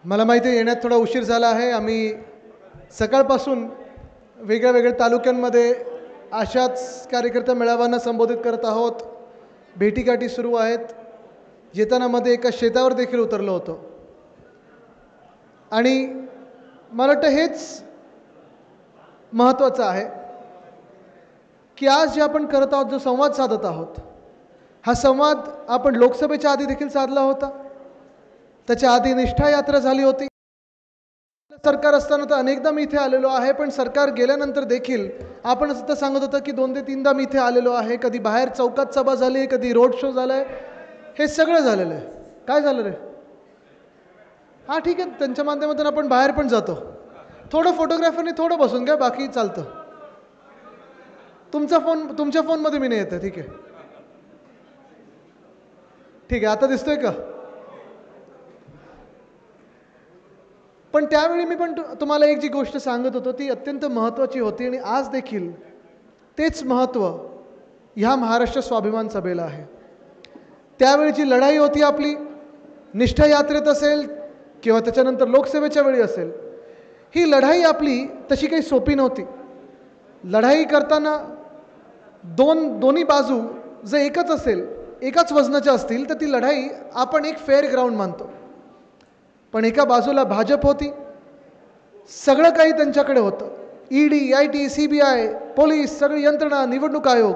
मला माहिती आहे येण्यात थोडा उशीर झाला आहे. आम्ही सकाळपासून वेगळ्या वेगळ्या तालुक्यांमध्ये अशाच कार्यकर्ता मेळाव्यांना संबोधित करत आहोत. भेटीगाठी सुरू आहेत. येताना मध्ये एका शेतावर देखील उतरलो होतो आणि मला वाटतं हेच महत्त्वाचं आहे की आज जे आपण करत आहोत, जो संवाद साधत आहोत, हा संवाद आपण लोकसभेच्या आधी देखील साधला होता. त्याच्या आधी निष्ठा यात्रा झाली होती. सरकार असताना तर अनेकदा मी इथे आलेलो आहे, पण सरकार गेल्यानंतर देखील आपण असं सांगत होतं की 2 ते 3दा मी इथे आलेलो आहे. कधी बाहेर चौकात सभा झाली, कधी रोड शो झाला आहे. हे सगळं झालेलं आहे. काय झालं रे? हां ठीक आहे, त्यांच्या माध्यमातून आपण बाहेर पण जातो. थोडं फोटोग्राफरने थोडं बसून घ्या, बाकी चालतं. तुमच्या फोनमध्ये मी नाही येतं. ठीक आहे ठीक आहे, आता दिसतोय का? पण त्यावेळी मी पण तुम्हाला एक जी गोष्ट सांगत होतो ती अत्यंत महत्त्वाची होती आणि आज देखील तेच महत्त्व ह्या महाराष्ट्र स्वाभिमान सभेला आहे. त्यावेळीची लढाई होती आपली, निष्ठा यात्रेत असेल किंवा त्याच्यानंतर लोकसभेच्या वेळी असेल, ही लढाई आपली तशी काही सोपी नव्हती. लढाई करताना दोन्ही बाजू जर एकच असेल, एकाच वजनाच्या असतील, तर ती लढाई आपण एक फेअर ग्राउंड मानतो. पण एका बाजूला भाजप होती, सगळं काही त्यांच्याकडे होतं. ईडी, IT, CBI, पोलीस, सगळी यंत्रणा, निवडणूक आयोग.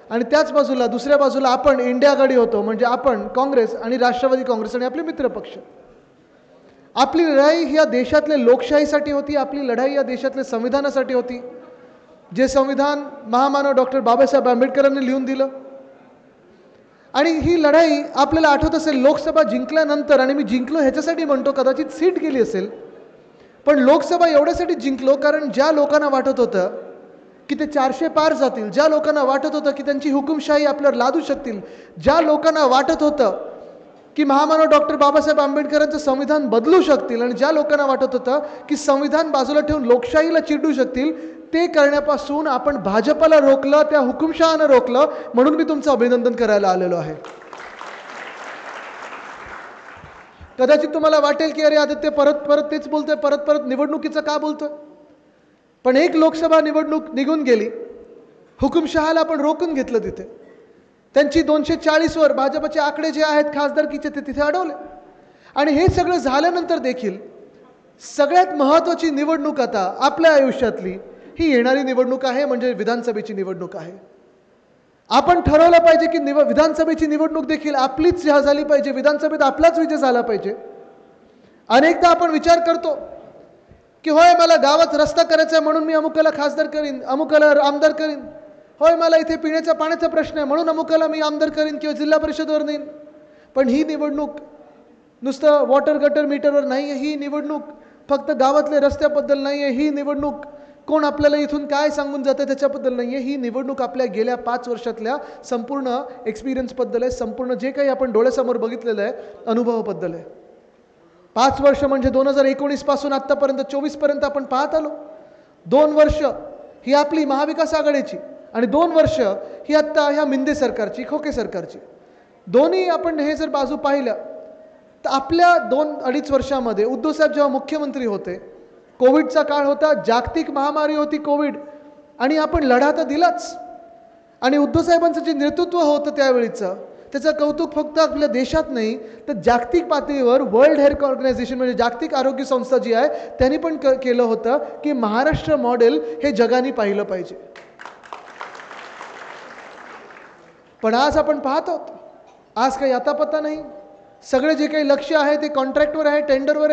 आणि त्याच बाजूला दुसऱ्या बाजूला आपण इंडिया आघाडी होतो, म्हणजे आपण काँग्रेस आणि राष्ट्रवादी काँग्रेस आणि आपले मित्रपक्ष. आपली लढाई ही या देशातल्या लोकशाहीसाठी होती. आपली लढाई या देशातल्या संविधानासाठी होती, जे संविधान महामानव डॉक्टर बाबासाहेब आंबेडकरांनी लिहून दिलं. आणि ही लढाई आपल्याला आठवत असेल, लोकसभा जिंकल्यानंतर, आणि मी जिंकलो ह्याच्यासाठी म्हणतो, कदाचित सीट गेली असेल, पण लोकसभा एवढ्यासाठी जिंकलो कारण ज्या लोकांना वाटत होतं की ते 400 पार जातील, ज्या लोकांना वाटत होतं की त्यांची हुकुमशाही आपल्यावर लादू शकतील, ज्या लोकांना वाटत होतं की महामानव डॉक्टर बाबासाहेब आंबेडकरांचं संविधान बदलू शकतील, आणि ज्या लोकांना वाटत होतं की संविधान बाजूला ठेवून लोकशाहीला चिरडू शकतील, ते करण्यापासून आपण भाजपला रोखलं, त्या हुकुमशहानं रोखलं. म्हणून मी तुमचं अभिनंदन करायला आलेलो आहे. कदाचित तुम्हाला वाटेल की अरे आदित्य परत तेच बोलतोय, परत निवडणुकीचं का बोलतोय? पण एक लोकसभा निवडणूक निघून गेली, हुकुमशहाला आपण रोखून घेतलं. तिथे त्यांची 240 वर भाजपचे आकडे जे आहेत खासदारकीचे ते तिथे अडवले. आणि हे सगळं झाल्यानंतर देखील सगळ्यात महत्त्वाची निवडणूक आता आपल्या आयुष्यातली ही येणारी निवडणूक आहे, म्हणजे विधानसभेची निवडणूक आहे. आपण ठरवलं पाहिजे की विधानसभेची निवडणूक देखील आपलीच झाली पाहिजे, विधानसभेत आपलाच विजय झाला पाहिजे. अनेकदा आपण विचार करतो की होय मला गावात रस्ता करायचा आहे म्हणून मी अमुकाला खासदार करीन, अमुकाला आमदार करीन. होय मला इथे पिण्याच्या पाण्याचा प्रश्न आहे म्हणून अमुकाला मी आमदार करीन किंवा जिल्हा परिषदेवर नेईन. पण ही निवडणूक नुसतं वॉटर गटर मीटरवर नाही आहे. ही निवडणूक फक्त गावातल्या रस्त्याबद्दल नाही आहे. ही निवडणूक कोण आपल्याला इथून काय सांगून जातं त्याच्याबद्दल नाही आहे. ही निवडणूक आपल्या गेल्या 5 वर्षातल्या संपूर्ण एक्सपिरियन्सबद्दल आहे, संपूर्ण जे काही आपण डोळ्यासमोर बघितलेलं आहे अनुभवाबद्दल आहे. 5 वर्ष म्हणजे 2019 पासून आत्तापर्यंत 24 पर्यंत आपण पाहत आलो. 2 वर्ष ही आपली महाविकास आघाडीची आणि 2 वर्ष ही आत्ता ह्या मिंदे सरकारची, खोके सरकारची. दोन्ही आपण हे जर बाजू पाहिल्या तर आपल्या 2-2.5 वर्षामध्ये उद्धवसाहेब जेव्हा मुख्यमंत्री होते, कोविडचा काळ होता, जागतिक महामारी होती कोविड, आणि आपण लढा तर दिलाच. आणि उद्धवसाहेबांचं जे नेतृत्व होतं त्यावेळीचं, त्याचं कौतुक फक्त आपल्या देशात नाही तर जागतिक पातळीवर वर्ल्ड हेल्थ ऑर्गनायझेशन म्हणजे जागतिक आरोग्य संस्था जी आहे त्यांनी पण केलं होतं की महाराष्ट्र मॉडेल हे जगाने पाहिलं पाहिजे. पण आज आपण पाहत आहोत, आज काही आता पत्ता नाही. सगळे जे काही लक्ष आहे ते कॉन्ट्रॅक्टवर आहे, टेंडरवर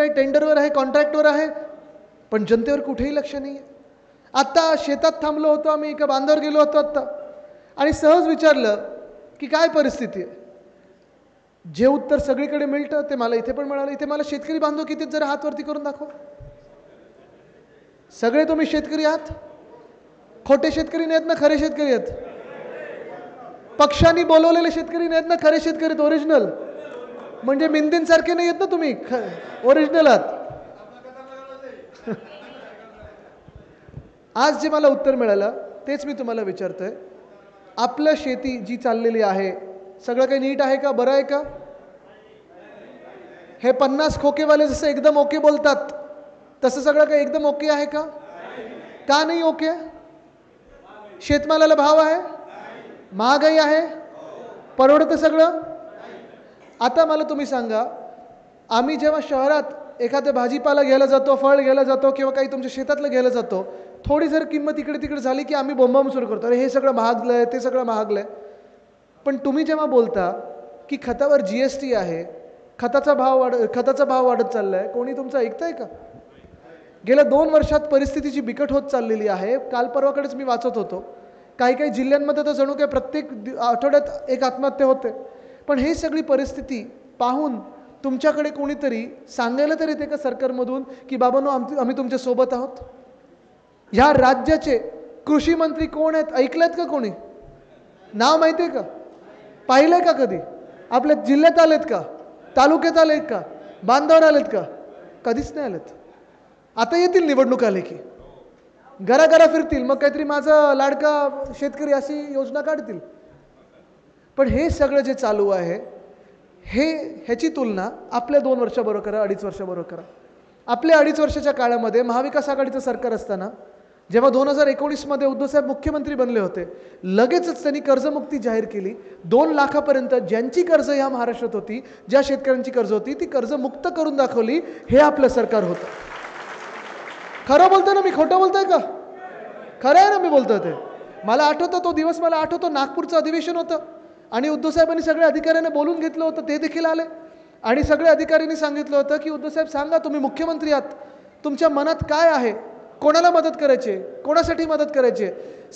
आहे, कॉन्ट्रॅक्टवर आहे, पण जनतेवर कुठेही लक्ष नाही आहे. आत्ता शेतात थांबलो होतो आम्ही, एका बांधावर गेलो होतो आत्ता, आणि सहज विचारलं की काय परिस्थिती आहे. जे उत्तर सगळीकडे मिळतं ते मला इथे पण मिळालं. इथे मला शेतकरी बांधव किती जरा हात वरती करून दाखव. सगळे तुम्ही शेतकरी आहात. खोटे शेतकरी नाहीत ना, खरे शेतकरी आहेत. पक्षांनी बोलवलेले शेतकरी नाहीत ना, खरे शेतकरी आहेत, ओरिजिनल. म्हणजे मिंदींसारखे नाही आहेत ना तुम्ही, ओरिजिनल आहात. आज जे मला उत्तर मिळालं तेच मी तुम्हाला विचारतोय. आपलं शेती जी चाललेली आहे, सगळं काही नीट आहे का, बरं आहे का? हे 50 खोकेवाले जसं एकदम ओके बोलतात तसं सगळं काही एकदम ओके आहे का? का नाही ओके? शेतमालाला भाव आहे, महागाई आहे, परवडतं सगळं. आता मला तुम्ही सांगा, आम्ही जेव्हा शहरात एखादं भाजीपाला घ्यायला जातो, फळ घ्यायला जातो किंवा काही तुमच्या शेतातलं घ्यायला जातो, थोडी जर किंमत इकडे तिकडे झाली की आम्ही बोंबाबोंब सुरू करतो, अरे हे सगळं महागलं आहे, ते सगळं महागलं आहे. पण तुम्ही जेव्हा बोलता की खतावर GST आहे, खताचा भाव वाढत चालला आहे, कोणी तुमचं ऐकतंय का? गेल्या 2 वर्षात परिस्थितीची बिकट होत चाललेली आहे. काल परवाकडेच मी वाचत होतो, काही काही जिल्ह्यांमध्ये तर जणू काय प्रत्येक आठवड्यात एक आत्महत्या होते. पण हे सगळी परिस्थिती पाहून तुमच्याकडे कोणीतरी सांगायला तरी येते का सरकारमधून की बाबांनो आम्ही तुमच्या सोबत आहोत? ह्या राज्याचे कृषी मंत्री कोण आहेत? ऐकलेत का कोणी? नाव माहिती आहे का? पाहिलंय का कधी? आपल्या जिल्ह्यात आलेत का? तालुक्यात आलेत का? बांधावर आलेत का? कधीच नाही आलेत. आता येतील निवडणूक आले की घराघरा फिरतील, मग काहीतरी माझा लाडका शेतकरी अशी योजना काढतील. पण हे सगळं जे चालू आहे ह्याची तुलना आपल्या 2 वर्षाबरोबर करा, 2.5 वर्षाबरोबर करा. आपल्या 2.5 वर्षाच्या काळामध्ये महाविकास आघाडीचं सरकार असताना जेव्हा 2019मध्ये उद्धवसाहेब मुख्यमंत्री बनले होते, लगेचच त्यांनी कर्जमुक्ती जाहीर केली. 2 लाखापर्यंत ज्यांची कर्ज या महाराष्ट्रात होती, ज्या शेतकऱ्यांची कर्ज होती ती कर्ज मुक्त करून दाखवली. हे आपलं सरकार होतं. खरं बोलतोय ना मी? खोटं बोलतोय का? खरं आहे ना मी बोलतोय ते. मला आठवतं तो दिवस, मला आठवतो नागपूरचं अधिवेशन होतं आणि उद्धवसाहेबांनी सगळ्या अधिकाऱ्यांना बोलून घेतलं होतं. ते देखील आले आणि सगळ्या अधिकाऱ्यांनी सांगितलं होतं की उद्धवसाहेब सांगा, तुम्ही मुख्यमंत्री आहात, तुमच्या मनात काय आहे, कोणाला मदत करायची, कोणासाठी मदत करायची,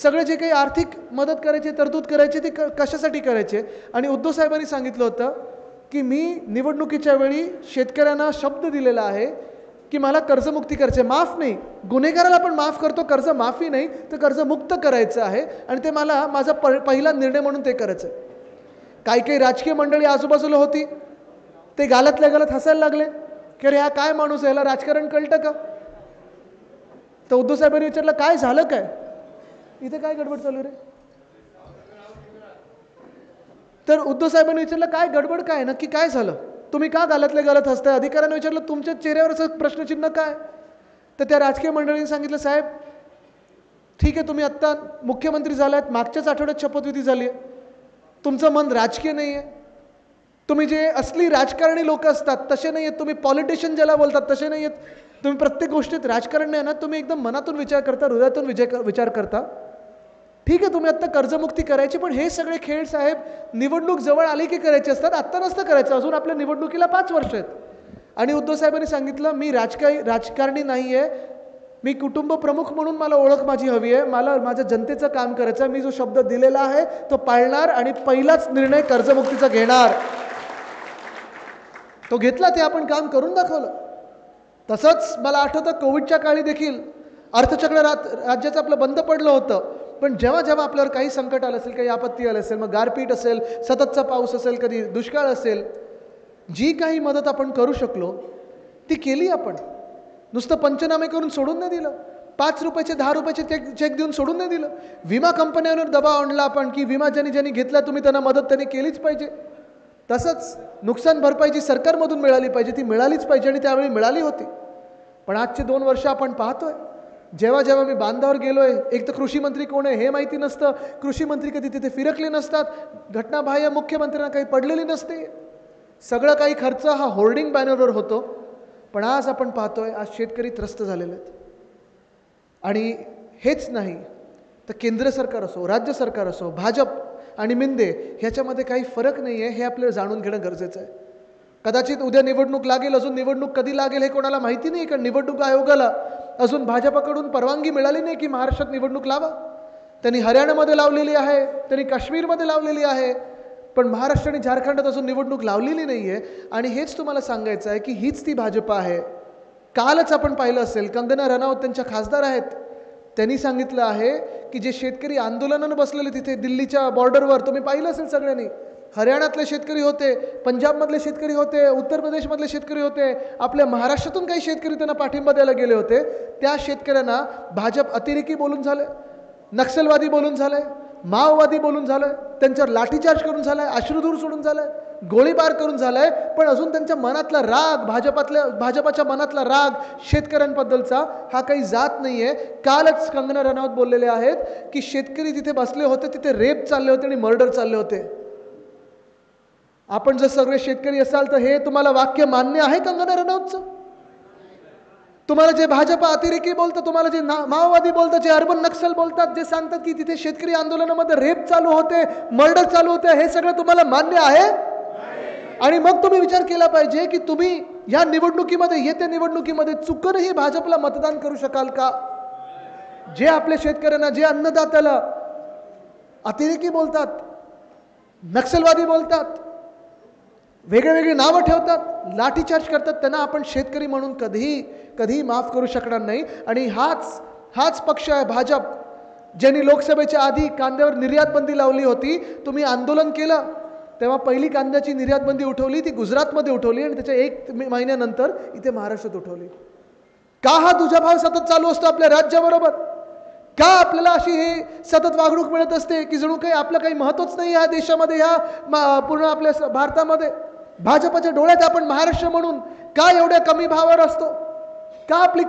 सगळे जे काही आर्थिक मदत करायची, तरतूद करायची ती कशासाठी करायचे. आणि उद्धवसाहेबांनी सांगितलं होतं की मी निवडणुकीच्या वेळी शेतकऱ्यांना शब्द दिलेला आहे की मला कर्जमुक्ती करायची, माफ नाही, गुन्हेगाराला पण माफ करतो, कर्ज माफी नाही तर कर्जमुक्त करायचं आहे आणि ते मला माझा पहिला निर्णय म्हणून ते करायचं. काही काही राजकीय मंडळी आजूबाजूला होती, ते गालातल्या गालात हसायला लागले की अरे हा काय माणूस आहे, याला राजकारण कळतं का? तर उद्धवसाहेबांनी विचारलं काय झालं, काय इथे काय गडबड चालू रे? तर उद्धवसाहेबांनी विचारलं काय गडबड, काय नक्की काय झालं, तुम्ही का गालातल्या गालात हसताय? अधिकाऱ्याने विचारलं तुमच्या चेहऱ्यावरचं प्रश्नचिन्ह काय? तर त्या राजकीय मंडळींनी सांगितलं साहेब ठीक आहे, तुम्ही आत्ता मुख्यमंत्री झालात, मागच्याच आठवड्यात शपथविधी झाली आहे, तुमचं मन राजकीय नाही आहे, तुम्ही जे असली राजकारणी लोक असतात तसे नाही आहेत, तुम्ही पॉलिटिशियन ज्याला बोलतात तसे नाही आहेत, तुम्ही प्रत्येक गोष्टीत राजकारण नाही ना, तुम्ही एकदम मनातून विचार करता, हृदयातून विचार करता. ठीक आहे, तुम्ही आत्ता कर्जमुक्ती करायची, पण हे सगळे खेळ साहेब निवडणूक जवळ आली की करायचे असतात, आत्ता नसतं करायचं, अजून आपल्या निवडणुकीला 5 वर्ष आहेत. आणि उद्धव साहेबांनी सांगितलं मी राजकारणी नाही आहे, मी कुटुंब प्रमुख म्हणून मला ओळख माझी हवी आहे, मला माझ्या जनतेचं काम करायचं आहे, मी जो शब्द दिलेला आहे तो पाळणार आणि पहिलाच निर्णय कर्जमुक्तीचा घेणार. तो घेतला, ते आपण काम करून दाखवलं. तसंच मला आठवतं कोविडच्या काळी देखील अर्थचक्र राज्याचं आपलं बंद पडलं होतं, पण जेव्हा जेव्हा आपल्यावर काही संकट आलं असेल, काही आपत्ती आली असेल, मग गारपीट असेल, सततचा पाऊस असेल, कधी दुष्काळ असेल, जी काही मदत आपण करू शकलो ती केली आपण. नुसतं पंचनामे करून सोडून नाही दिलं, 5 रुपयाचे 10 रुपयाचे चेक देऊन सोडून नाही दिलं. विमा कंपन्यांवर दबाव आणला आपण की विमा ज्यांनी घेतला तुम्ही त्यांना मदत त्यांनी केलीच पाहिजे. तसंच नुकसान भरपाई जी सरकारमधून मिळाली पाहिजे ती मिळालीच पाहिजे आणि त्यावेळी मिळाली होती. पण आजचे 2 वर्ष आपण पाहतोय, जेव्हा जेव्हा मी बांधावर गेलोय, एक तर कृषी मंत्री कोण आहे हे माहिती नसतं, कृषी मंत्री कधी तिथे फिरकले नसतात, घटनाबाह्य मुख्यमंत्र्यांना काही पडलेली नसते, सगळं काही खर्च हा होर्डिंग बॅनरवर होतो. पण आज आपण पाहतोय आज शेतकरी त्रस्त झालेले आहेत. आणि हेच नाही तर केंद्र सरकार असो, राज्य सरकार असो, भाजप आणि मिंदे ह्याच्यामध्ये काही फरक नाही आहे, हे आपल्याला जाणून घेणं गरजेचं आहे. कदाचित उद्या निवडणूक लागेल, अजून निवडणूक कधी लागेल हे कोणाला माहिती नाही, कारण निवडणूक आयोगाला अजून भाजपकडून परवानगी मिळाली नाही की महाराष्ट्रात निवडणूक लावा. त्यांनी हरियाणामध्ये लावलेली आहे, त्यांनी काश्मीरमध्ये लावलेली आहे, पण महाराष्ट्र आणि झारखंडात अजून निवडणूक लावलेली नाही आहे. आणि हेच तुम्हाला सांगायचं आहे की हीच ती भाजप आहे. कालच आपण पाहिलं असेल, कंगना रनौत त्यांच्या खासदार आहेत, त्यांनी सांगितलं आहे की जे शेतकरी आंदोलनानं बसलेले तिथे दिल्लीच्या बॉर्डरवर, तुम्ही पाहिलं असेल सगळ्यांनी, हरियाणातले शेतकरी होते, पंजाबमधले शेतकरी होते, उत्तर प्रदेशमधले शेतकरी होते, आपल्या महाराष्ट्रातून काही शेतकरी त्यांना पाठिंबा द्यायला गेले होते. त्या शेतकऱ्यांना भाजप अतिरेकी बोलून झाले, नक्षलवादी बोलून झाले, माओवादी बोलून झालं, त्यांच्यावर लाठीचार्ज करून झालाय, अश्रुधूर सोडून झालाय. गोळीबार करून झालाय, पण अजून त्यांच्या मनातला राग, भाजपाच्या मनातला राग शेतकऱ्यांबद्दलचा हा काही जात नाहीये. कालच कंगना रनौत बोललेले आहेत की शेतकरी तिथे बसले होते, तिथे रेप चालले होते आणि मर्डर चालले होते. आपण जर सगळे शेतकरी असाल तर हे तुम्हाला वाक्य मान्य आहे कंगना रनौतचं? तुम्हाला जे भाजपा अतिरेकी बोलतं, तुम्हाला जे माओवादी बोलतात, जे अर्बन नक्सल बोलतात, जे सांगतात की तिथे शेतकरी आंदोलनामध्ये रेप चालू होते, मर्डर चालू होते, हे सगळं तुम्हाला मान्य आहे? आणि मग तुम्ही विचार केला पाहिजे की तुम्ही या निवडणुकीमध्ये, येत्या निवडणुकीमध्ये चुकूनही भाजपला मतदान करू शकाल का? जे आपल्या शेतकऱ्यांना, जे अन्नदात्याला अतिरेकी बोलतात, नक्षलवादी बोलतात, वेगळेवेगळी नावं ठेवतात, लाठीचार्ज करतात, त्यांना आपण शेतकरी म्हणून कधीही माफ करू शकणार नाही. आणि हाच पक्ष आहे भाजप, ज्यांनी लोकसभेच्या आधी कांद्यावर निर्यात बंदी लावली होती. तुम्ही आंदोलन केलं तेव्हा पहिली कांद्याची निर्यात बंदी उठवली, ती गुजरातमध्ये उठवली आणि त्याच्या 1 महिन्यानंतर इथे महाराष्ट्रात उठवली. का हा दुजाभाव सतत चालू असतो आपल्या राज्याबरोबर? का आपल्याला अशी हे सतत वागणूक मिळत असते की जणू काही आपलं काही महत्त्वच नाही ह्या देशामध्ये, ह्या पूर्ण आपल्या भारतामध्ये? भाजपच्या डोळ्यात आपण महाराष्ट्र म्हणून का एवढ्या कमी भावावर असतो? का आपली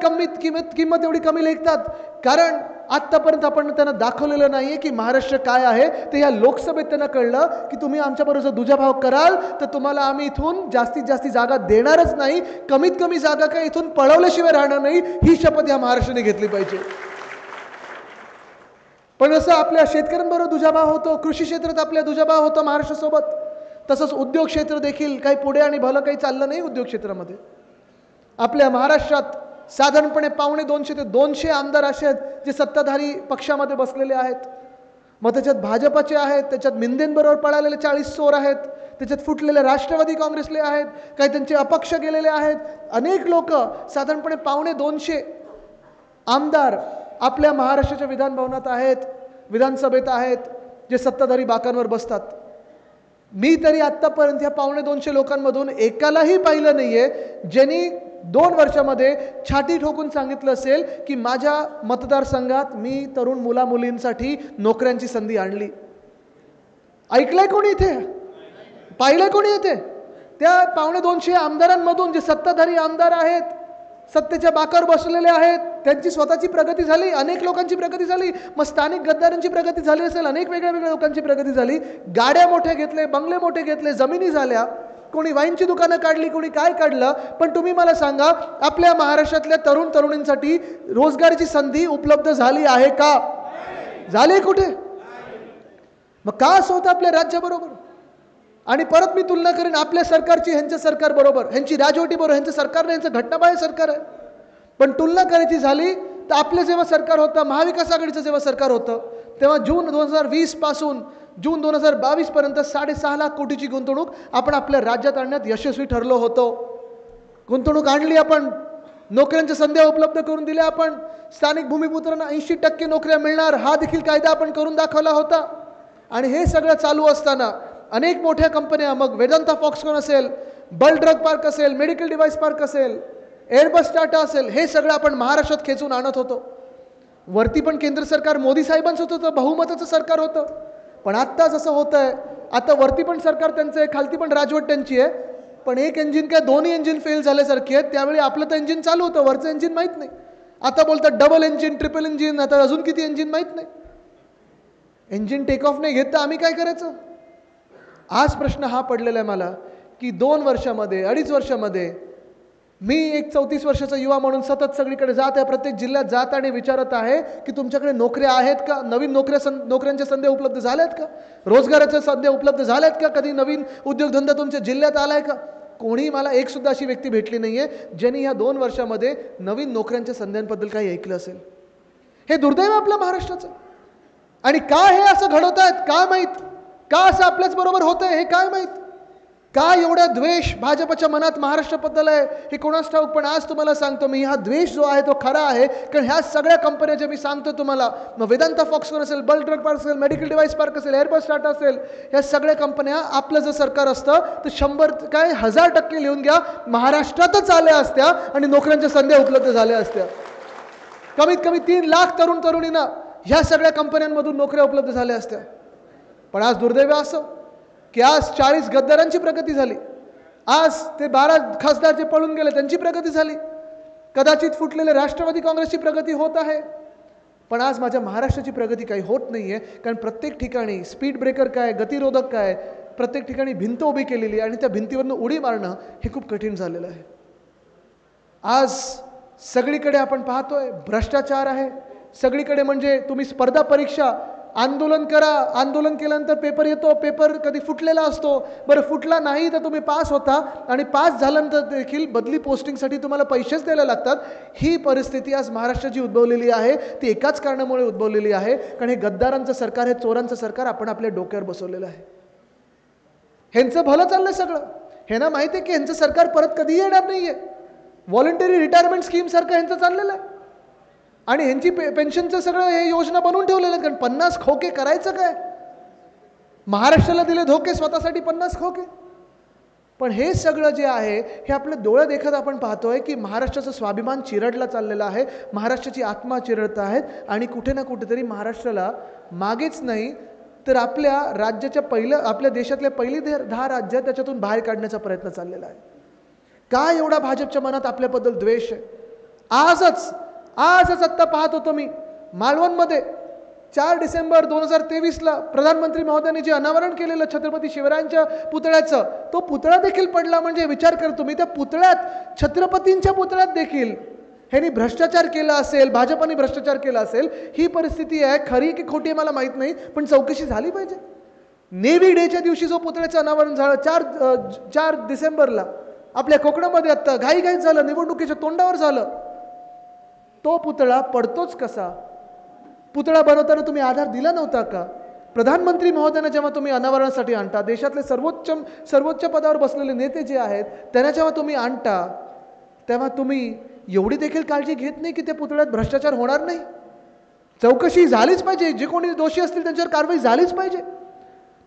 किंमत एवढी कमी लेखतात? कारण आत्तापर्यंत आपण त्यांना दाखवलेलं नाहीये की महाराष्ट्र काय आहे. ते या लोकसभेत त्यांना कळलं की तुम्ही आमच्याबरोबर जर दुजाभाव कराल तर तुम्हाला आम्ही इथून जास्तीत जास्त जागा देणारच नाही, कमीत कमी जागा काय इथून पळवल्याशिवाय राहणार नाही. ही शपथ या महाराष्ट्राने घेतली पाहिजे. पण असं आपल्या शेतकऱ्यांबरोबर दुजाभाव होतो, कृषी क्षेत्रात आपल्या दुजाभाव होतो महाराष्ट्रासोबत, तसंच उद्योग क्षेत्र देखील काही पुढे आणि भलं काही चाललं नाही. उद्योग क्षेत्रामध्ये आपल्या महाराष्ट्रात साधारणपणे 250 ते 200 आमदार असे आहेत जे सत्ताधारी पक्षामध्ये बसलेले आहेत. मग त्याच्यात भाजपाचे आहेत, त्याच्यात मिंदेंबरोबर पळालेले 40 चोर आहेत, त्याच्यात फुटलेले राष्ट्रवादी काँग्रेसले आहेत, काही त्यांचे अपक्ष गेलेले आहेत. अनेक लोक, साधारणपणे 250 आमदार आपल्या महाराष्ट्राच्या विधानभवनात आहेत, विधानसभेत आहेत, जे सत्ताधारी बाकांवर बसतात. मी तरी आत्तापर्यंत या 250 लोकांमधून एकालाही पाहिलं नाहीये ज्यांनी 2 वर्षामध्ये छाती ठोकून सांगितलं असेल की माझ्या मतदारसंघात मी तरुण मुलामुलींसाठी नोकऱ्यांची संधी आणली. ऐकलंय कोणी इथे? पाहिलंय कोणी इथे? त्या 250 आमदारांमधून जे सत्ताधारी आमदार आहेत, सत्तेच्या बाकावर बसलेले आहेत, त्यांची स्वतःची प्रगती झाली, अनेक लोकांची प्रगती झाली. मग स्थानिक गद्दारांची प्रगती झाली असेल, अनेक वेगळ्या लोकांची प्रगती झाली. गाड्या मोठ्या घेतले, बंगले मोठे घेतले, जमिनी झाल्या, कोणी वाईनची दुकानं काढली, कोणी काय काढलं. पण तुम्ही मला सांगा, आपल्या महाराष्ट्रातल्या तरुणींसाठी रोजगाराची संधी उपलब्ध झाली आहे का? झाली कुठे? मग का असं होतं आपल्या राज्याबरोबर? आणि परत मी तुलना करेन आपल्या सरकारची ह्यांच्या सरकार बरोबर, ह्यांची राजवटी बरोबर. ह्यांचं सरकार नाही, ह्यांचं घटनाबाह्य सरकार आहे. पण तुलना करायची झाली तर आपलं जेव्हा सरकार होतं, महाविकास आघाडीचं जेव्हा सरकार होतं, तेव्हा जून 2020 पासून जून 2022 पर्यंत 6.5 लाख कोटीची गुंतवणूक आपण आपल्या राज्यात आणण्यात यशस्वी ठरलो होतो. गुंतवणूक आणली आपण, नोकऱ्यांच्या संध्या उपलब्ध करून दिल्या आपण, स्थानिक भूमिपुत्रांना 80% नोकऱ्या मिळणार हा देखील कायदा आपण करून दाखवला होता. आणि हे सगळं चालू असताना अनेक मोठ्या कंपन्या, मग वेदांता फॉक्सकॉन असेल, बल ड्रग पार्क असेल, मेडिकल डिव्हाइस पार्क असेल, एअरबस टाटा असेल, हे सगळं आपण महाराष्ट्रात खेचून आणत होतो. वरती पण केंद्र सरकार मोदी साहेबांचं होतं, बहुमताचं सरकार होतं. पण आत्ता जसं होतं आहे, आता वरती पण सरकार त्यांचं आहे, खालती पण राजवट त्यांची आहे. पण एक इंजिन काय दोन्ही इंजिन फेल झाल्यासारखी आहेत. त्यावेळी आपलं तर इंजिन चालू होतं, वरचं इंजिन माहीत नाही. आता बोलतात डबल इंजिन, ट्रिपल इंजिन, आता अजून किती इंजिन माहीत नाही. इंजिन टेक ऑफ नाही घेत तर आम्ही काय करायचं? आज प्रश्न हा पडलेला आहे मला की 2 वर्षामध्ये, 2.5 वर्षामध्ये मी एक 34 वर्षाचा युवा म्हणून सतत सगळीकडे जात आहे, प्रत्येक जिल्ह्यात जात आणि विचारत आहे की तुमच्याकडे नोकऱ्या आहेत का? नवीन नोकऱ्यांच्या संधी उपलब्ध झाल्यात का? रोजगाराच्या संधी उपलब्ध झाल्यात का? कधी नवीन उद्योगधंदा तुमच्या जिल्ह्यात आलाय का? कोणी मला एक सुद्धा अशी व्यक्ती भेटली नाहीये ज्यांनी ह्या 2 वर्षामध्ये नवीन नोकऱ्यांच्या संध्यांबद्दल काही ऐकलं असेल. हे दुर्दैव आपल्या महाराष्ट्राचं. आणि का हे असं घडवत आहेत काय माहीत? का असं आपल्याच बरोबर होतंय हे काय माहीत? का एवढा द्वेष भाजपच्या मनात महाराष्ट्राबद्दल आहे हे कोणास ठाऊक. पण आज तुम्हाला सांगतो मी, हा द्वेष जो आहे तो खरा आहे. कारण ह्या सगळ्या कंपन्या ज्या मी सांगतो तुम्हाला, मग वेदांता फॉक्सकॉन असेल, बल ड्रग पार्क असेल, मेडिकल डिव्हाइस पार्क असेल, एअरबस टाटा असेल, ह्या सगळ्या कंपन्या आपलं जर सरकार असतं तर 1000% लिहून घ्या, महाराष्ट्रातच आल्या असत्या आणि नोकऱ्यांच्या संध्या उपलब्ध झाल्या असत्या. कमीत कमी 3 लाख तरुणींना ह्या सगळ्या कंपन्यांमधून नोकऱ्या उपलब्ध झाल्या असत्या. पण आज दुर्दैव असं की आज 40 गद्दारांची प्रगती झाली, आज ते 12 खासदार जे पळून गेले त्यांची प्रगती झाली, कदाचित फुटलेले राष्ट्रवादी काँग्रेसची प्रगती होत आहे, पण आज माझ्या महाराष्ट्राची प्रगती काही होत नाही आहे. कारण प्रत्येक ठिकाणी स्पीड ब्रेकर काय, गतिरोधक काय, प्रत्येक ठिकाणी भिंत उभी केलेली आहे आणि त्या भिंतीवरनं उडी मारणं हे खूप कठीण झालेलं आहे. आज सगळीकडे आपण पाहतोय भ्रष्टाचार आहे सगळीकडे. म्हणजे तुम्ही स्पर्धा परीक्षा आंदोलन करा, आंदोलन केल्यानंतर पेपर येतो, पेपर कधी फुटलेला असतो, बरं फुटला नाही तर तुम्ही पास होता आणि पास झाल्यानंतर देखील बदली पोस्टिंगसाठी तुम्हाला पैसेच द्यायला लागतात. ही परिस्थिती आज महाराष्ट्राची उद्भवलेली आहे. ती एकाच कारणामुळे उद्भवलेली आहे, कारण हे गद्दारांचं सरकार, हे चोरांचं सरकार आपण आपल्या डोक्यावर बसवलेलं आहे. ह्यांचं भलं चाललंय सगळं. ह्यांना माहिती आहे की ह्यांचं सरकार परत कधीही येणार नाहीये. व्हॉलंटरी रिटायरमेंट स्कीम सारखं ह्यांचं चाललेलं आहे आणि ह्यांची पेन्शनचं सगळं हे योजना बनवून ठेवलेलं आहे. कारण 50 खोके करायचं काय? महाराष्ट्राला दिले धोके, स्वतःसाठी 50 खोके. पण हे सगळं जे आहे हे आपल्या डोळ्या देखत आपण पाहतोय की महाराष्ट्राचं स्वाभिमान चिरडला चाललेला आहे, महाराष्ट्राची आत्मा चिरडत आहेत आणि कुठे ना कुठेतरी महाराष्ट्राला मागेच नाही तर आपल्या राज्याच्या आपल्या देशातल्या पहिली 10 राज्य त्याच्यातून बाहेर काढण्याचा प्रयत्न चाललेला आहे. काय एवढा भाजपच्या मनात आपल्याबद्दल द्वेष आहे? आजच आत्ता पाहत होतो मी मालवणमध्ये 4 डिसेंबर 2023ला प्रधानमंत्री महोदयांनी जे अनावरण केलेलं छत्रपती शिवरायांच्या पुतळ्याचं, तो पुतळा देखील पडला. म्हणजे विचार कर तुम्ही, त्या पुतळ्यात, छत्रपतींच्या पुतळ्यात देखील ह्यांनी भ्रष्टाचार केला असेल, भाजपाने भ्रष्टाचार केला असेल. ही परिस्थिती आहे. खरी की खोटी मला माहीत नाही, पण चौकशी झाली पाहिजे. नेव्ही डेच्या दिवशी जो पुतळ्याचं अनावरण झालं 4 डिसेंबरला आपल्या कोकणामध्ये, आत्ता घाईघाईत झालं, निवडणुकीच्या तोंडावर झालं. तो पुतळा पडतोच कसा? पुतळा बनवताना तुम्ही आधार दिला नव्हता का? प्रधानमंत्री महोदयांना जेव्हा तुम्ही अनावरणासाठी आणता, देशातले सर्वोच्च पदावर बसलेले नेते जे आहेत त्यांना जेव्हा तुम्ही आणता, तेव्हा तुम्ही एवढी देखील काळजी घेत नाही की त्या पुतळ्यात भ्रष्टाचार होणार नाही. चौकशी झालीच पाहिजे, जे कोणी दोषी असतील त्यांच्यावर कारवाई झालीच पाहिजे.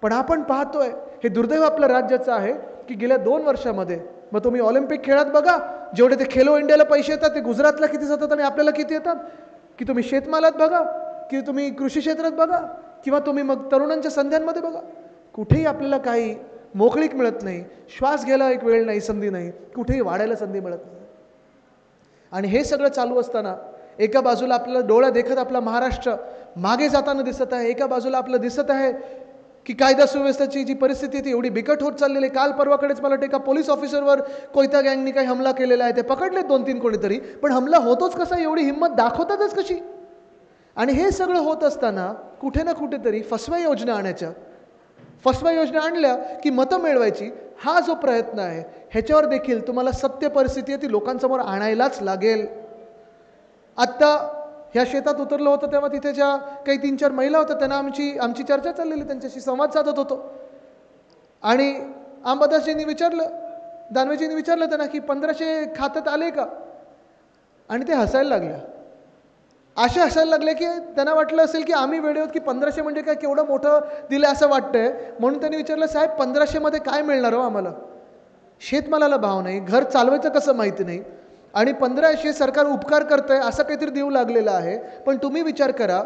पण आपण पाहतोय, हे दुर्दैव आपल्या राज्याचं आहे की गेल्या 2 वर्षामध्ये, मग तुम्ही ऑलिम्पिक खेळात बघा, जेवढे ते खेलो इंडियाला पैसे येतात ते गुजरातला किती जातात आणि आपल्याला किती येतात, की तुम्ही शेतमालात बघा, की तुम्ही कृषी क्षेत्रात बघा, किंवा तुम्ही मग तरुणांच्या संध्यांमध्ये बघा, कुठेही आपल्याला काही मोकळीक मिळत नाही. श्वास घ्यायला एक वेळ नाही, संधी नाही, कुठेही वाढायला संधी मिळत नाही. आणि हे सगळं चालू असताना एका बाजूला आपल्याला डोळ्या देखत आपला महाराष्ट्र मागे जाताना दिसत आहे, एका बाजूला आपलं दिसत आहे की कायदा सुव्यवस्थेची जी परिस्थिती ती एवढी बिकट होत चाललेली. काल परवाकडेच मला वाटतं एका पोलीस ऑफिसरवर कोयता गँगनी काही हमला केलेला आहे. ते पकडले 2-3 कोणीतरी, पण हमला होतोच कसा, एवढी हिंमत दाखवतातच कशी? आणि हे सगळं होत असताना कुठे ना कुठेतरी फसव्या योजना आणल्या की मतं मिळवायची, हा जो प्रयत्न आहे ह्याच्यावर देखील तुम्हाला सत्य परिस्थिती आहे ती लोकांसमोर आणायलाच लागेल. आत्ता ह्या शेतात उतरलं होतं तेव्हा तिथे ज्या काही 3-4 महिला होत्या त्यांना आमची चर्चा चाललेली, त्यांच्याशी संवाद साधत होतो. आणि अंबादासजींनी विचारलं, दानवेजींनी विचारलं त्यांना की 1500 खात्यात आले का? आणि ते हसायला लागल्या. असे हसायला लागले की त्यांना वाटलं असेल की आम्ही वेडे आहोत की 1500 म्हणजे काय केवढं मोठं दिलं असं वाटतंय. म्हणून त्यांनी विचारलं, साहेब 1500 मध्ये काय मिळणार हो आम्हाला? शेतमालाला भाव नाही, घर चालवायचं कसं माहिती नाही, आणि 1500 सरकार उपकार करतंय असं काहीतरी देऊ लागलेलं आहे. पण तुम्ही विचार करा,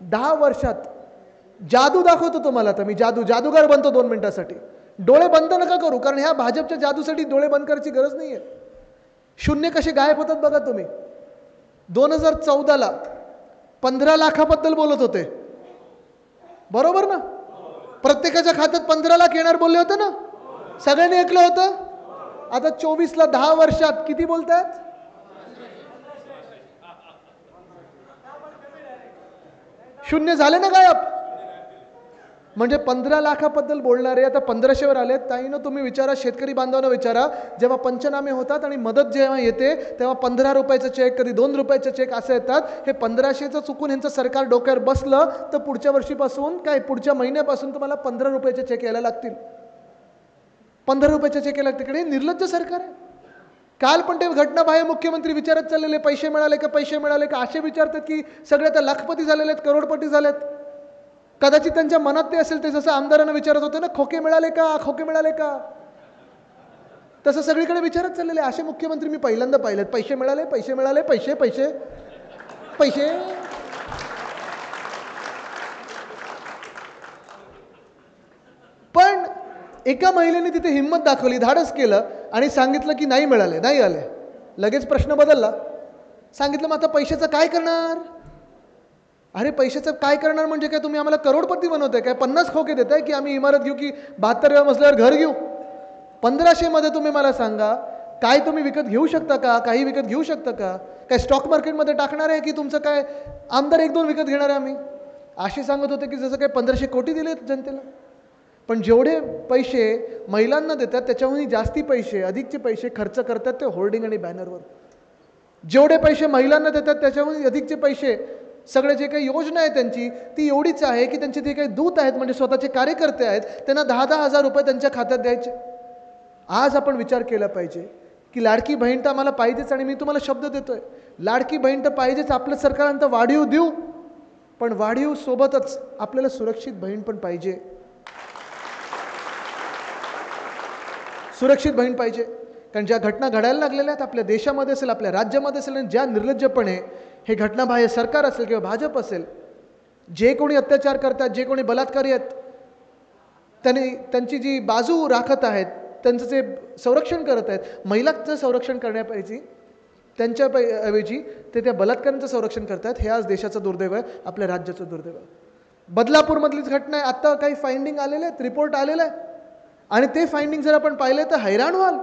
10 वर्षात जादू दाखवतो तुम्हाला. आता मी जादूगार बनतो 2 मिनिटासाठी. डोळे बंद नका करू, कारण ह्या भाजपच्या जादूसाठी डोळे बंद करायची गरज नाही आहे. शून्य कसे गायब होतात बघा तुम्ही. 2014ला 15 लाखाबद्दल बोलत होते, बरोबर ना? प्रत्येकाच्या खात्यात 15 लाख येणार बोलले होते ना, सगळ्यांनी ऐकलं होतं. आता 24ला 10 वर्षात किती बोलतात? शून्य झाले ना गायब. म्हणजे 15 लाखाबद्दल बोलणारे आता 1500वर आलेत. ताईनं तुम्ही विचारा, शेतकरी बांधवांना विचारा, जेव्हा पंचनामे होतात आणि मदत जेव्हा येते तेव्हा 15 रुपयाचं चेक, कधी 2 रुपयाचे चेक असं येतात. हे 1500चं चुकून ह्यांचं सरकार डोक्यावर बसलं तर पुढच्या वर्षीपासून पुढच्या महिन्यापासून तुम्हाला 15 रुपयाचे चेक यायला लागतील. 15 रुपयाचे चेक यायला लागतील. निर्लज्ज सरकार आहे. काल पण ते घटनाबाह्य मुख्यमंत्री विचारत चाललेले, पैसे मिळाले का असे विचारतात की सगळे आता लाखपती झालेले आहेत, करोडपती झालेत. कदाचित त्यांच्या मनात ते असेल, ते जसं आमदारांना विचारत होते ना, खोके मिळाले का, तसं सगळीकडे विचारत चाललेले. असे मुख्यमंत्री मी पहिल्यांदा पाहिलेत. पैसे मिळाले. पण एका महिलेने तिथे हिंमत दाखवली, धाडस केलं आणि सांगितलं की नाही मिळाले, नाही आले. लगेच प्रश्न बदलला. सांगितलं मग आता पैशाचं काय करणार? अरे पैशाचं काय करणार म्हणजे काय, तुम्ही आम्हाला करोडपती बनवताय काय? 50 खोके देताय की आम्ही इमारत घेऊ की 72व्या मजल्यावर घर घेऊ? 1500 मध्ये तुम्ही मला सांगा, काय तुम्ही विकत घेऊ शकता का? काही विकत घेऊ शकता का? काय स्टॉक मार्केटमध्ये टाकणार आहे की तुमचं काय आमदार 1-2 विकत घेणार आहे आम्ही? असे सांगत होते की जसं काय 1500 कोटी दिले जनतेला. पण जेवढे पैसे महिलांना देतात त्याच्याहून जास्ती पैसे, अधिकचे पैसे खर्च करतात ते होर्डिंग आणि बॅनरवर. जेवढे पैसे महिलांना देतात त्याच्याहून अधिकचे पैसे सगळे जे काही योजना आहे त्यांची ती एवढीच आहे की त्यांचे जे काही दूत आहेत म्हणजे स्वतःचे कार्यकर्ते आहेत त्यांना 10-10 हजार रुपये त्यांच्या खात्यात द्यायचे. आज आपण विचार केला पाहिजे की लाडकी बहीण तर आम्हाला पाहिजेच आणि मी तुम्हाला शब्द देतोय, लाडकी बहीण तर पाहिजेच, आपलं सरकार वाढीव देऊ, पण वाढीव सोबतच आपल्याला सुरक्षित बहीण पण पाहिजे. सुरक्षित बहीण पाहिजे. कारण ज्या घटना घडायला लागलेल्या आहेत आपल्या देशामध्ये असेल, आपल्या राज्यामध्ये असेल, आणि ज्या निर्लज्जपणे हे घटनाबाह्य सरकार असेल किंवा भाजप असेल, जे कोणी अत्याचार करतात, जे कोणी बलात्कारी आहेत, त्यांची जी बाजू राखत आहेत, त्यांचं जे संरक्षण करत आहेत, महिलांचं संरक्षण करण्यापाहिजे त्यांच्या ऐवजी ते त्या बलात्कारांचं संरक्षण करतात. हे आज देशाचं दुर्दैव आहे, आपल्या राज्याचं दुर्दैव आहे. बदलापूरमधलीच घटना आहे. आत्ता काही फाइंडिंग आलेले आहेत, रिपोर्ट आलेला आहे आणि ते फाइंडिंग जर आपण पाहिले तर हैराण व्हाल.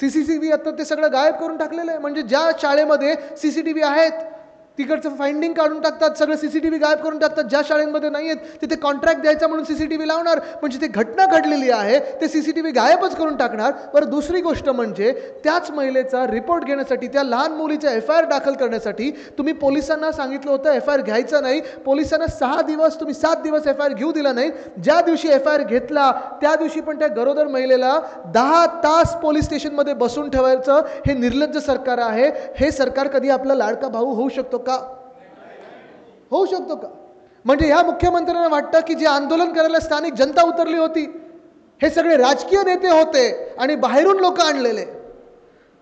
CCTV आता ते सगळं गायब करून टाकलेलं आहे. म्हणजे ज्या शाळेमध्ये CCTV आहेत तिकडचं फाइंडिंग काढून टाकतात, सगळं CCTV गायब करून टाकतात. ज्या शाळेमध्ये नाही आहेत तिथे कॉन्ट्रॅक्ट द्यायचा म्हणून CCTV लावणार, म्हणजे ते घटना घडलेली आहे ते CCTV गायबच करून टाकणार. बरं, दुसरी गोष्ट म्हणजे त्याच महिलेचा रिपोर्ट घेण्यासाठी, त्या लहान मुलीचा FIR दाखल करण्यासाठी तुम्ही पोलिसांना सांगितलं होतं FIR घ्यायचा नाही. पोलिसांना 6 दिवस, तुम्ही 7 दिवस FIR घेऊ दिला नाही. ज्या दिवशी FIR घेतला त्या दिवशी पण त्या गरोदर महिलेला 10 तास पोलीस स्टेशनमध्ये बसून ठेवायचं. हे निर्लज्ज सरकार आहे. हे सरकार कधी आपला लाडका भाऊ होऊ शकतो का? होऊ शकतो का? म्हणजे ह्या मुख्यमंत्र्यांना वाटतं की जे आंदोलन करायला स्थानिक जनता उतरली होती हे सगळे राजकीय नेते होते आणि बाहेरून लोक आणलेले.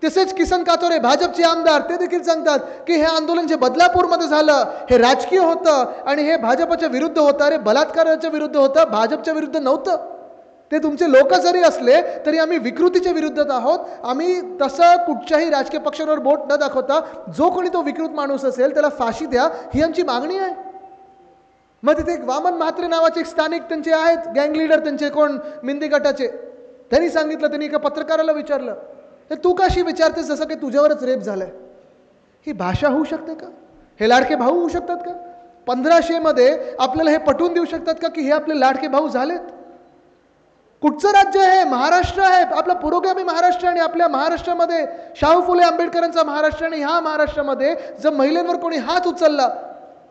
तसेच किसन कातोरे भाजपचे आमदार ते देखील सांगतात की हे आंदोलन जे बदलापूरमध्ये झालं हे राजकीय होतं आणि हे भाजपच्या विरुद्ध होतं. अरे बलात्काराच्या विरुद्ध होतं, भाजपच्या विरुद्ध नव्हतं. ते तुमचे लोक जरी असले तरी आम्ही विकृतीच्या विरुद्ध आहोत. आम्ही तसं कुठच्याही राजकीय पक्षावर बोट न दाखवता जो कोणी तो विकृत माणूस असेल त्याला फाशी द्या, ही आमची मागणी आहे. मग तिथे एक वामन म्हात्रे नावाचे एक स्थानिक त्यांचे आहेत गँग लीडर, त्यांचे कोण मिंदी गटाचे, त्यांनी सांगितलं, त्यांनी एका पत्रकाराला विचारलं, तर तू कशी विचारतेस जसं काही तुझ्यावरच रेप झालाय? ही भाषा होऊ शकते का? हे लाडके भाऊ होऊ शकतात का? 1500 मध्ये आपल्याला हे पटवून देऊ शकतात का की हे आपले लाडके भाऊ झालेत? कुठचं राज्य आहे? महाराष्ट्र आहे, आपला पुरोगामी महाराष्ट्र. आणि आपल्या महाराष्ट्रामध्ये शाहू फुले आंबेडकरांचा महाराष्ट्र, आणि ह्या महाराष्ट्रामध्ये जर महिलांवर कोणी हात उचलला,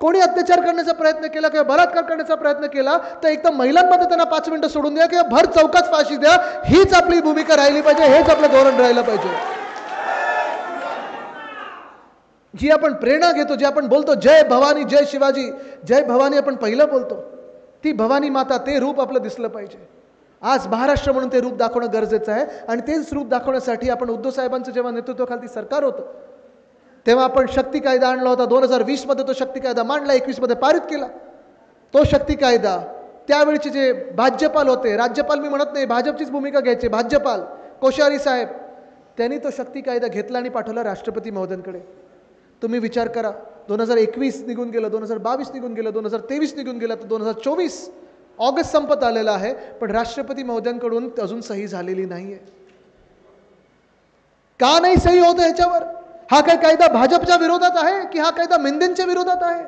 कोणी अत्याचार करण्याचा प्रयत्न केला किंवा बलात्कार करण्याचा प्रयत्न केला तर एक तर महिलांमध्ये त्यांना 5 मिनिटं सोडून द्या किंवा भर चौकात फाशी द्या. हीच आपली भूमिका राहिली पाहिजे, हेच आपलं धोरण राहिलं पाहिजे. जी आपण प्रेरणा घेतो, जे आपण बोलतो जय भवानी जय शिवाजी, जय भवानी आपण पहिलं बोलतो, ती भवानी माता, ते रूप आपलं दिसलं पाहिजे. आज महाराष्ट्र म्हणून ते रूप दाखवणं गरजेचं आहे. आणि तेच रूप दाखवण्यासाठी आपण उद्धव साहेबांचं जेव्हा नेतृत्वाखाली सरकार होतं तेव्हा आपण शक्ती कायदा आणला होता. 2020 मध्ये तो शक्ती कायदा मांडला, 21 मध्ये पारित केला. तो शक्ती कायदा त्यावेळचे जे राज्यपाल होते, राज्यपाल मी म्हणत नाही, भाजपचीच भूमिका घ्यायची, राज्यपाल कोश्यारी साहेब, त्यांनी तो शक्ती कायदा घेतला आणि पाठवला राष्ट्रपती महोदयांकडे. तुम्ही विचार करा, 2021 निघून गेलं, 2022 निघून गेलं, 2023 निघून गेलं, तर 2024 ऑगस्ट संपत आलेला आहे, पण राष्ट्रपती महोदयांकडून अजून सही झालेली नाहीये. का नाही सही होत ह्याच्यावर? हा काय कायदा भाजपच्या विरोधात आहे की हा कायदा मिंदेंच्या विरोधात आहे?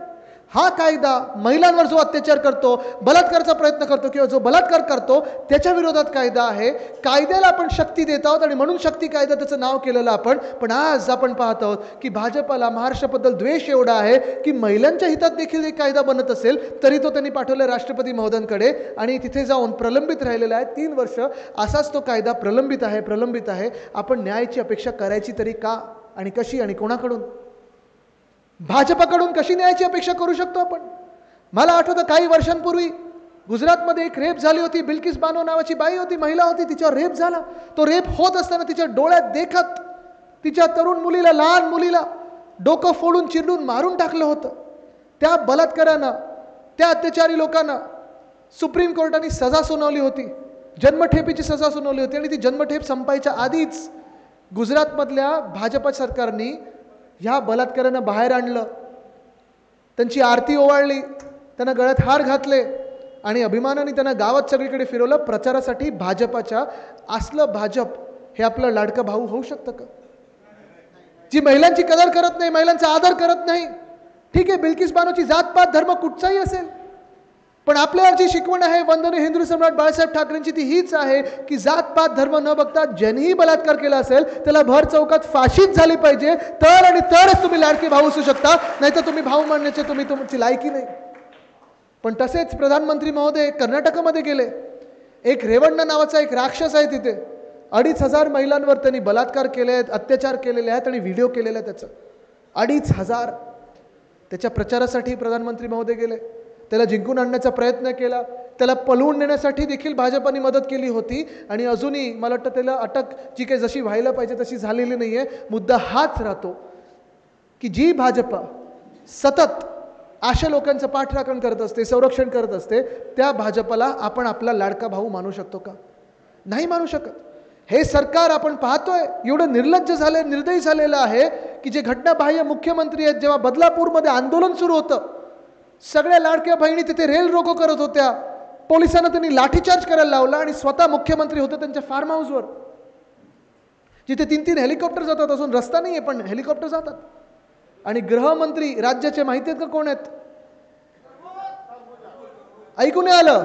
हा कायदा महिलांवर जो अत्याचार करतो, बलात्काराचा प्रयत्न करतो किंवा जो बलात्कार करतो त्याच्या विरोधात कायदा आहे. कायद्याला आपण शक्ती देत आहोत आणि म्हणून शक्ती कायदा त्याचं नाव केलेलं आपण. पण आज आपण पाहत आहोत की भाजपला महाराष्ट्राबद्दल द्वेष एवढा आहे की महिलांच्या हितात देखील एक कायदा बनत असेल तरी तो त्यांनी पाठवला राष्ट्रपती महोदयांकडे आणि तिथे जाऊन प्रलंबित राहिलेला आहे 3 वर्ष. असाच तो कायदा प्रलंबित आहे. आपण न्यायाची अपेक्षा करायची तरी का आणि कशी आणि कोणाकडून? भाजपाकडून कशी न्यायाची अपेक्षा करू शकतो आपण? मला आठवतं काही वर्षांपूर्वी गुजरातमध्ये एक रेप झाली होती. बिल्किस बानो नावाची बाई होती, महिला होती, तिच्यावर रेप झाला. तो रेप होत असताना तिच्या डोळ्यात देखत तिच्या तरुण मुलीला, लहान मुलीला डोकं फोडून चिरडून मारून टाकलं होतं. त्या बलात्कारानं, त्या अत्याचारी लोकांना सुप्रीम कोर्टाने सजा सुनावली होती. जन्मठेपेची सजा सुनावली होती आणि ती जन्मठेप संपायच्या आधीच गुजरातमधल्या भाजप सरकारने ह्या बलात्कारांना बाहेर आणलं, त्यांची आरती ओवाळली, त्यांना गळ्यात हार घातले आणि अभिमानाने त्यांना गावात सगळीकडे फिरवलं प्रचारासाठी भाजपाच्या. असलं भाजप हे आपलं लाडका भाऊ होऊ शकतं का? जी महिलांची कदर करत नाही, महिलांचा आदर करत नाही. ठीक आहे, बिल्किस बानोची जातपात धर्म कुठचाही असेल, पण आपल्याला जी शिकवण आहे वंदनीय हिंदू सम्राट बाळासाहेब ठाकरेंची ती हीच आहे की जातपात धर्म न बघता ज्यांनीही बलात्कार केला असेल त्याला भर चौकात फाशीच झाली पाहिजे, तर आणि तरच तुम्ही लाडके भाऊ असू शकता, नाहीतर तुम्ही भाऊ मानण्याचे तुमची लायकी नाही. पण तसेच प्रधानमंत्री महोदय कर्नाटकमध्ये गेले. एक रेवण्णा नावाचा एक राक्षस आहे तिथे, 2500 महिलांवर त्यांनी बलात्कार केले आहेत, अत्याचार केलेले आहेत आणि व्हिडिओ केलेला आहे त्याचा. 2500. त्याच्या प्रचारासाठी प्रधानमंत्री महोदय गेले, त्याला जिंकून आणण्याचा प्रयत्न केला, त्याला पळवून नेण्यासाठी देखील भाजपाने मदत केली होती आणि अजूनही मला वाटतं त्याला अटक जी काही जशी व्हायला पाहिजे तशी झालेली नाही आहे. मुद्दा हाच राहतो की जी भाजपा सतत अशा लोकांचं पाठराखण करत असते, संरक्षण करत असते, त्या भाजपला आपण आपला लाडका भाऊ मानू शकतो का? नाही मानू शकत. हे सरकार आपण पाहतोय एवढं निर्लज्ज झाले, निर्दयी झालेलं आहे की जे घटनाबाह्य मुख्यमंत्री आहेत, जेव्हा बदलापूरमध्ये आंदोलन सुरू होतं, सगळ्या लाडक्या बहिणी तिथे रेल रोको करत होत्या, पोलिसांना त्यांनी लाठीचार्ज करायला लावला आणि स्वतः मुख्यमंत्री होते त्यांच्या फार्म हाऊसवर, जिथे 3-3 हेलिकॉप्टर जातात, अजून रस्ता नाही आहे पण हेलिकॉप्टर जातात. आणि गृहमंत्री राज्याचे माहिती आहेत का कोण आहेत? ऐकून नाही आलं?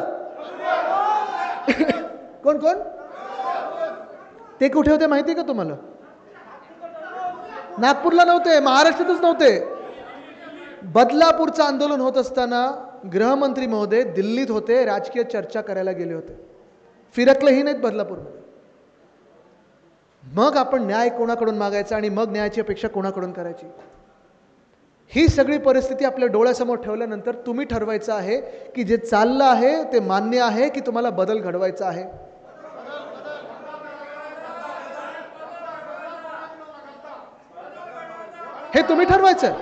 कोण कोण? ते कुठे होते माहिती आहे का तुम्हाला? नागपूरला नव्हते, महाराष्ट्रातच नव्हते. बदलापूरचं आंदोलन होत असताना गृहमंत्री महोदय दिल्लीत होते, राजकीय चर्चा करायला गेले होते, फिरकलेही नाहीत बदलापूरमध्ये. मग आपण न्याय कोणाकडून मागायचा आणि मग न्यायाची अपेक्षा कोणाकडून करायची? ही सगळी परिस्थिती आपल्या डोळ्यासमोर ठेवल्यानंतर तुम्ही ठरवायचं आहे की जे चाललं आहे ते मान्य आहे की तुम्हाला बदल घडवायचा आहे. हे तुम्ही ठरवायचं.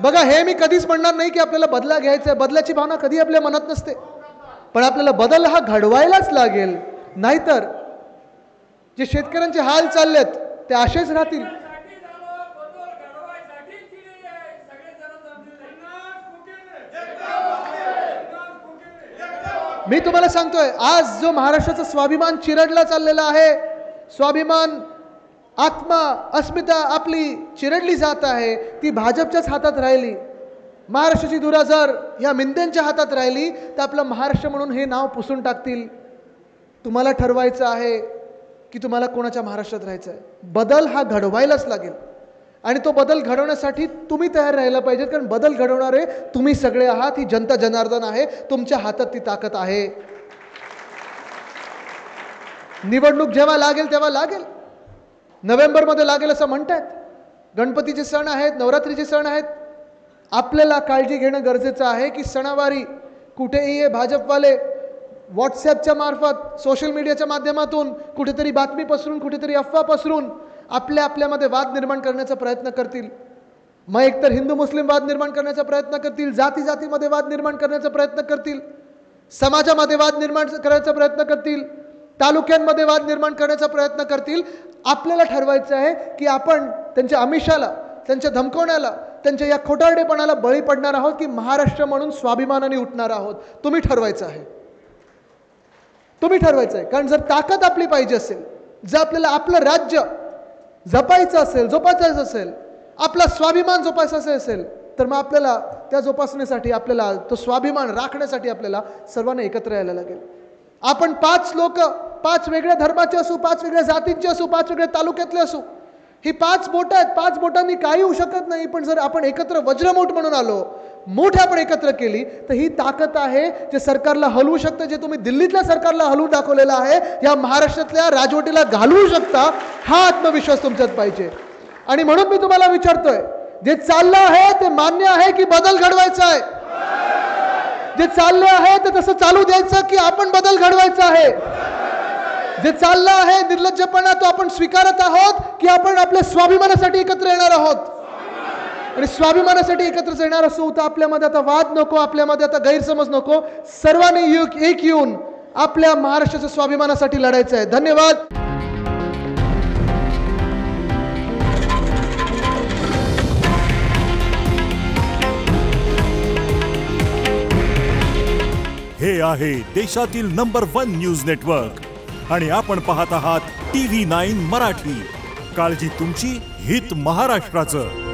बघा, हे मी कधीच म्हणणार नाही की आपल्याला बदला घ्यायचा आहे, बदलाची भावना कधी आपल्या मनात नसते, पण आपल्याला बदल हा घडवायलाच लागेल, नाहीतर जे शेतकऱ्यांचे हाल चाललेत ते असेच राहतील. मी तुम्हाला सांगतोय, आज जो महाराष्ट्राचा स्वाभिमान चिरडला चाललेला आहे, स्वाभिमान, आत्मा, अस्मिता आपली चिरडली जात आहे, ती भाजपच्याच हातात राहिली. महाराष्ट्राची धुरा जर या मिंद्यांच्या हातात राहिली तर आपलं महाराष्ट्र म्हणून हे नाव पुसून टाकतील. तुम्हाला ठरवायचं आहे की तुम्हाला कोणाच्या महाराष्ट्रात राहायचं आहे. बदल हा घडवायलाच लागेल आणि तो बदल घडवण्यासाठी तुम्ही तयार राहायला पाहिजे, कारण बदल घडवणारे तुम्ही सगळे आहात. ही जनता जनार्दन आहे, तुमच्या हातात ती ताकद आहे. निवडणूक जेव्हा लागेल तेव्हा लागेल, नोव्हेंबरमध्ये लागेल असं म्हणतात. गणपतीचे सण आहेत, नवरात्रीचे सण आहेत. आपल्याला काळजी घेणं गरजेचं आहे की सणावारी कुठेही हे भाजपवाले व्हॉट्सॲपच्या मार्फत, सोशल मीडियाच्या माध्यमातून कुठेतरी बातमी पसरून, कुठेतरी अफवा पसरून आपल्यामध्ये वाद निर्माण करण्याचा प्रयत्न करतील. मग एकतर हिंदू मुस्लिम वाद निर्माण करण्याचा प्रयत्न करतील, जातीमध्ये वाद निर्माण करण्याचा प्रयत्न करतील, समाजामध्ये वाद निर्माण करण्याचा प्रयत्न करतील, तालुक्यांमध्ये वाद निर्माण करण्याचा प्रयत्न करतील. आपल्याला ठरवायचं आहे की आपण त्यांच्या आमिषाला, त्यांच्या धमकवण्याला, त्यांच्या या खोटारडेपणाला बळी पडणार आहोत की महाराष्ट्र म्हणून स्वाभिमानाने उठणार आहोत. तुम्ही ठरवायचं आहे, तुम्ही ठरवायचं आहे. कारण जर ताकद आपली पाहिजे असेल, जर आपल्याला आपलं राज्य जपायचं असेल, जोपासायचं असेल, आपला स्वाभिमान जोपासायचा असेल, तर मग आपल्याला त्या जोपासण्यासाठी, आपल्याला तो स्वाभिमान राखण्यासाठी आपल्याला सर्वांना एकत्र यायला लागेल. आपण 5 लोक, 5 वेगळ्या धर्माचे असू, 5 वेगळ्या जातींचे असू, 5 वेगळ्या तालुक्यातले असू, ही 5 बोटं आहेत, 5 बोटांनी काही होऊ शकत नाही. पण जर आपण एकत्र वज्रमूठ म्हणून आलो, मूठ आपण एकत्र केली, तर ही ताकद आहे जे सरकारला हलवू शकतं. जे तुम्ही दिल्लीतल्या सरकारला हलवून दाखवलेलं आहे, या महाराष्ट्रातल्या राजवटीला घालवू शकता. हा आत्मविश्वास तुमच्यात पाहिजे. आणि म्हणून मी तुम्हाला विचारतोय, जे चाललं आहे ते मान्य आहे की बदल घडवायचा आहे? जे चाललं आहे ते तसं चालू द्यायचं की आपण बदल घडवायचा आहे? जे चाललं आहे निर्लज्जपणा, तो आपण स्वीकारत आहोत की आपण आपल्या स्वाभिमानासाठी एकत्र येणार आहोत? आणि स्वाभिमानासाठी एकत्र येणार असू तर आपल्यामध्ये आता वाद नको, आपल्यामध्ये आता गैरसमज नको. सर्वांनी एक येऊन आपल्या महाराष्ट्राच्या स्वाभिमानासाठी लढायचं आहे. धन्यवाद. हे आहे देशातील नंबर 1 न्यूज नेटवर्क आणि आपण पाहत आहात TV9 मराठी. काळजी तुमची, हित महाराष्ट्राचं.